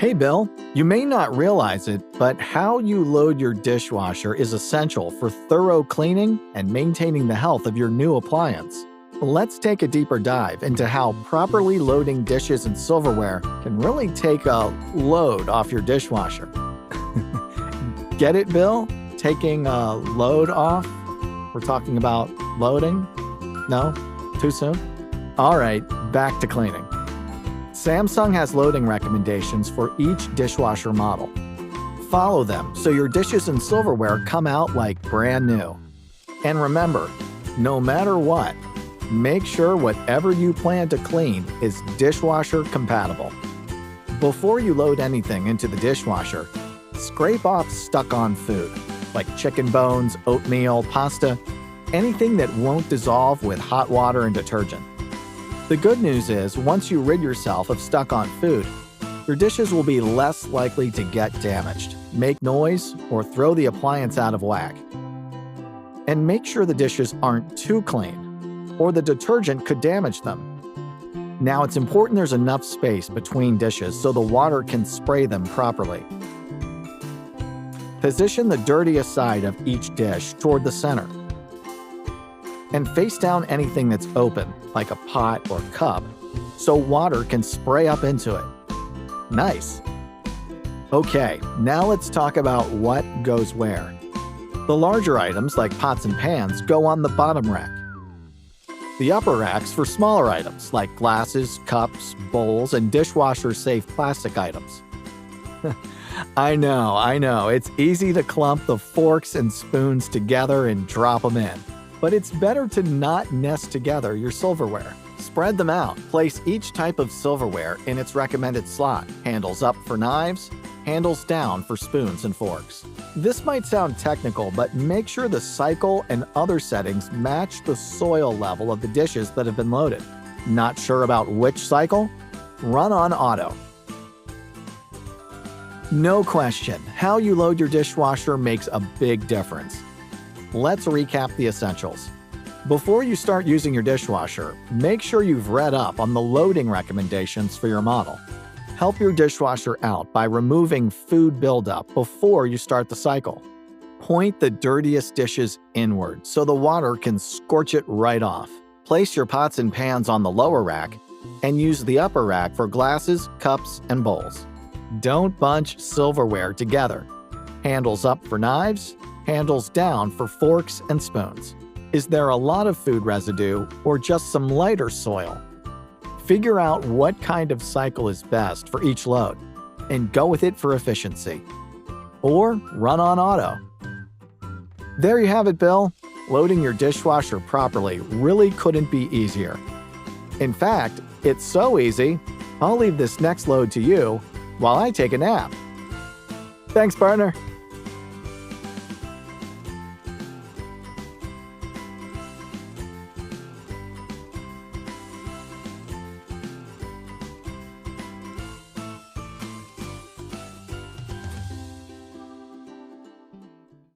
Hey Bill, you may not realize it, but how you load your dishwasher is essential for thorough cleaning and maintaining the health of your new appliance. Let's take a deeper dive into how properly loading dishes and silverware can really take a load off your dishwasher. Get it, Bill? Taking a load off? We're talking about loading? No? Too soon? All right, back to cleaning. Samsung has loading recommendations for each dishwasher model. Follow them so your dishes and silverware come out like brand new. And remember, no matter what, make sure whatever you plan to clean is dishwasher compatible. Before you load anything into the dishwasher, scrape off stuck-on food, like chicken bones, oatmeal, pasta, anything that won't dissolve with hot water and detergent. The good news is, once you rid yourself of stuck-on food, your dishes will be less likely to get damaged, make noise, or throw the appliance out of whack. And make sure the dishes aren't too clean, or the detergent could damage them. Now, it's important there's enough space between dishes so the water can spray them properly. Position the dirtiest side of each dish toward the center. And face down anything that's open, like a pot or cup, so water can spray up into it. Nice! Okay, now let's talk about what goes where. The larger items, like pots and pans, go on the bottom rack. The upper rack's for smaller items, like glasses, cups, bowls, and dishwasher-safe plastic items. I know, it's easy to clump the forks and spoons together and drop them in. But it's better to not nest together your silverware. Spread them out. Place each type of silverware in its recommended slot. Handles up for knives, handles down for spoons and forks. This might sound technical, but make sure the cycle and other settings match the soil level of the dishes that have been loaded. Not sure about which cycle? Run on auto. No question, how you load your dishwasher makes a big difference. Let's recap the essentials. Before you start using your dishwasher, make sure you've read up on the loading recommendations for your model. Help your dishwasher out by removing food buildup before you start the cycle. Point the dirtiest dishes inward so the water can scorch it right off. Place your pots and pans on the lower rack and use the upper rack for glasses, cups, and bowls. Don't bunch silverware together. Handles up for knives, handles down for forks and spoons. Is there a lot of food residue or just some lighter soil? Figure out what kind of cycle is best for each load and go with it for efficiency. Or run on auto. There you have it, Bill. Loading your dishwasher properly really couldn't be easier. In fact, it's so easy, I'll leave this next load to you while I take a nap. Thanks, partner.